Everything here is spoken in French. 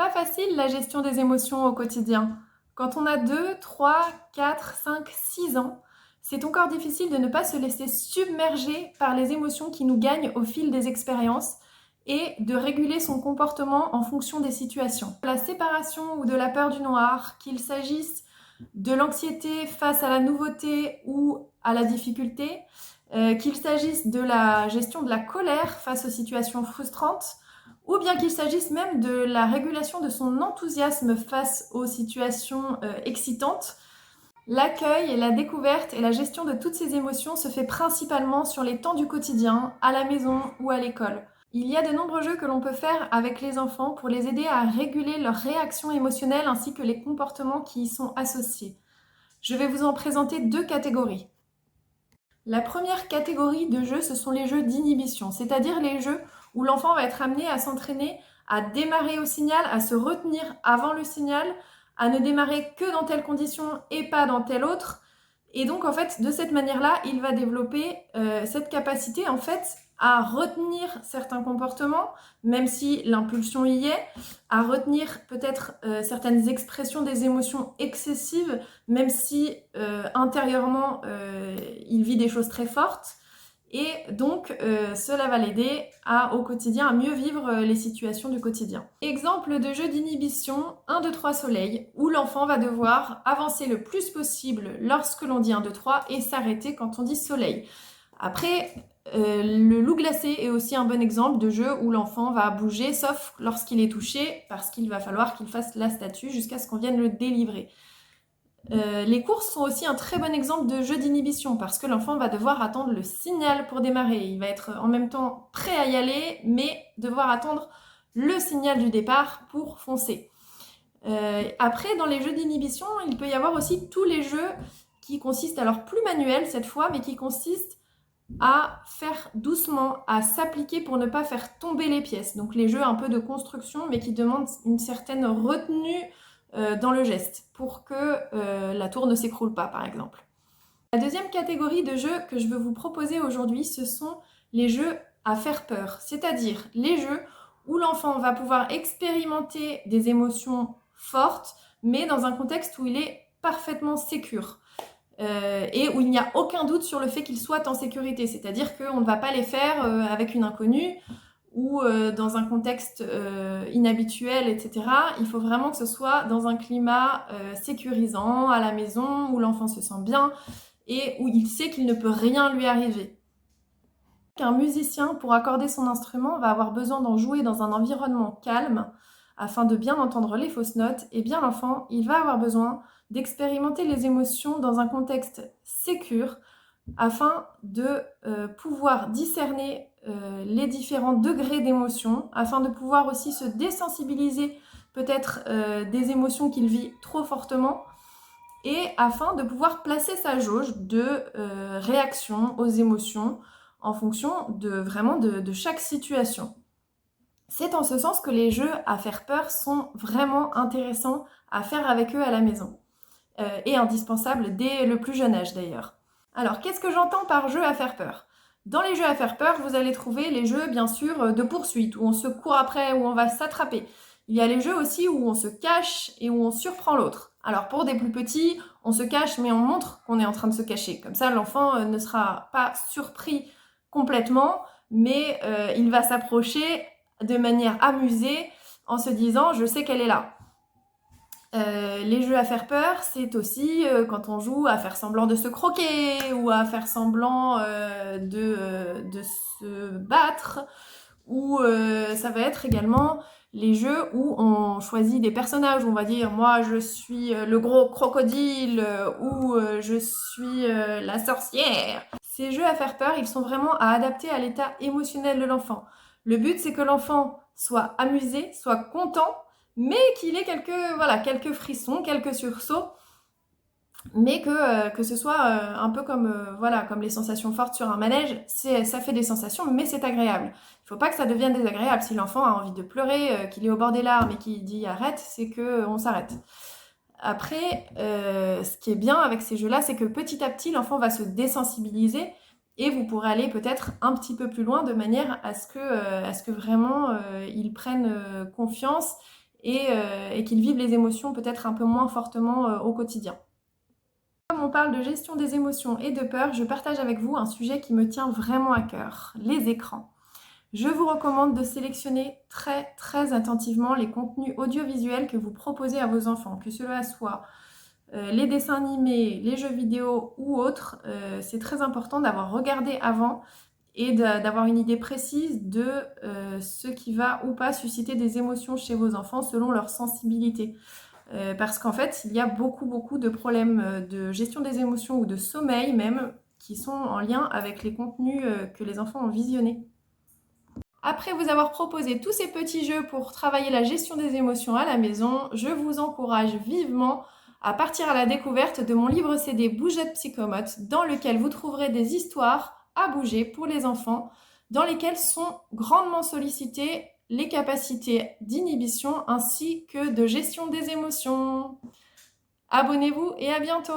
Pas facile la gestion des émotions au quotidien. Quand on a 2, 3, 4, 5, 6 ans, c'est encore difficile de ne pas se laisser submerger par les émotions qui nous gagnent au fil des expériences et de réguler son comportement en fonction des situations. La séparation ou de la peur du noir, qu'il s'agisse de l'anxiété face à la nouveauté ou à la difficulté, qu'il s'agisse de la gestion de la colère face aux situations frustrantes, ou bien qu'il s'agisse même de la régulation de son enthousiasme face aux situations excitantes. L'accueil et la découverte et la gestion de toutes ces émotions se fait principalement sur les temps du quotidien, à la maison ou à l'école. Il y a de nombreux jeux que l'on peut faire avec les enfants pour les aider à réguler leurs réactions émotionnelles ainsi que les comportements qui y sont associés. Je vais vous en présenter 2 catégories. La première catégorie de jeux, ce sont les jeux d'inhibition, c'est-à-dire les jeux où l'enfant va être amené à s'entraîner à démarrer au signal, à se retenir avant le signal, à ne démarrer que dans telle condition et pas dans telle autre. Et donc, en fait, de cette manière-là, il va développer cette capacité, en fait, à retenir certains comportements, même si l'impulsion y est, à retenir peut-être certaines expressions des émotions excessives, même si intérieurement, il vit des choses très fortes. Et donc, cela va l'aider au quotidien à mieux vivre les situations du quotidien. Exemple de jeu d'inhibition, 1, 2, 3 soleil, où l'enfant va devoir avancer le plus possible lorsque l'on dit 1, 2, 3 et s'arrêter quand on dit soleil. Après, le loup glacé est aussi un bon exemple de jeu où l'enfant va bouger, sauf lorsqu'il est touché, parce qu'il va falloir qu'il fasse la statue jusqu'à ce qu'on vienne le délivrer. Les courses sont aussi un très bon exemple de jeu d'inhibition parce que l'enfant va devoir attendre le signal pour démarrer. Il va être en même temps prêt à y aller, mais devoir attendre le signal du départ pour foncer. Après, dans les jeux d'inhibition, il peut y avoir aussi tous les jeux qui consistent, alors plus manuels cette fois, mais qui consistent à faire doucement, à s'appliquer pour ne pas faire tomber les pièces. Donc les jeux un peu de construction, mais qui demandent une certaine retenue dans le geste pour que la tour ne s'écroule pas, par exemple. La deuxième catégorie de jeux que je veux vous proposer aujourd'hui, ce sont les jeux à faire peur, c'est-à-dire les jeux où l'enfant va pouvoir expérimenter des émotions fortes, mais dans un contexte où il est parfaitement sécure. Et où il n'y a aucun doute sur le fait qu'il soit en sécurité, c'est-à-dire qu'on ne va pas les faire avec une inconnue ou dans un contexte inhabituel, etc. Il faut vraiment que ce soit dans un climat sécurisant, à la maison, où l'enfant se sent bien et où il sait qu'il ne peut rien lui arriver. Un musicien, pour accorder son instrument, va avoir besoin d'en jouer dans un environnement calme afin de bien entendre les fausses notes, et bien l'enfant, il va avoir besoin d'expérimenter les émotions dans un contexte sécure afin de pouvoir discerner les différents degrés d'émotion, afin de pouvoir aussi se désensibiliser peut-être des émotions qu'il vit trop fortement, et afin de pouvoir placer sa jauge de réaction aux émotions en fonction de chaque situation. C'est en ce sens que les jeux à faire peur sont vraiment intéressants à faire avec eux à la maison et indispensables dès le plus jeune âge d'ailleurs. Alors, qu'est-ce que j'entends par jeu à faire peur ? Dans les jeux à faire peur, vous allez trouver les jeux, bien sûr, de poursuite, où on se court après, où on va s'attraper. Il y a les jeux aussi où on se cache et où on surprend l'autre. Alors, pour des plus petits, on se cache, mais on montre qu'on est en train de se cacher. Comme ça, l'enfant ne sera pas surpris complètement, mais il va s'approcher de manière amusée en se disant « je sais qu'elle est là ». Les jeux à faire peur, c'est aussi quand on joue à faire semblant de se croquer ou à faire semblant de se battre, ou ça va être également les jeux où on choisit des personnages, où on va dire moi je suis le gros crocodile ou je suis la sorcière. Ces jeux à faire peur, ils sont vraiment à adapter à l'état émotionnel de l'enfant. Le but, c'est que l'enfant soit amusé, soit content, mais qu'il ait quelques frissons, quelques sursauts, mais que ce soit un peu comme les sensations fortes sur un manège, ça fait des sensations, mais c'est agréable. Il ne faut pas que ça devienne désagréable. Si l'enfant a envie de pleurer, qu'il est au bord des larmes et qu'il dit arrête, c'est qu'on s'arrête. Après, ce qui est bien avec ces jeux-là, c'est que petit à petit, l'enfant va se désensibiliser et vous pourrez aller peut-être un petit peu plus loin de manière à ce que vraiment il prenne confiance et qu'ils vivent les émotions peut-être un peu moins fortement au quotidien. Comme on parle de gestion des émotions et de peur, je partage avec vous un sujet qui me tient vraiment à cœur, les écrans. Je vous recommande de sélectionner très attentivement les contenus audiovisuels que vous proposez à vos enfants, que cela soit les dessins animés, les jeux vidéo ou autres. C'est très important d'avoir regardé avant et d'avoir une idée précise de ce qui va ou pas susciter des émotions chez vos enfants selon leur sensibilité. Parce qu'en fait, il y a beaucoup de problèmes de gestion des émotions ou de sommeil même qui sont en lien avec les contenus que les enfants ont visionnés. Après vous avoir proposé tous ces petits jeux pour travailler la gestion des émotions à la maison, je vous encourage vivement à partir à la découverte de mon livre CD Bougeotte Psychomote, dans lequel vous trouverez des histoires à bouger pour les enfants, dans lesquelles sont grandement sollicitées les capacités d'inhibition ainsi que de gestion des émotions. Abonnez-vous et à bientôt!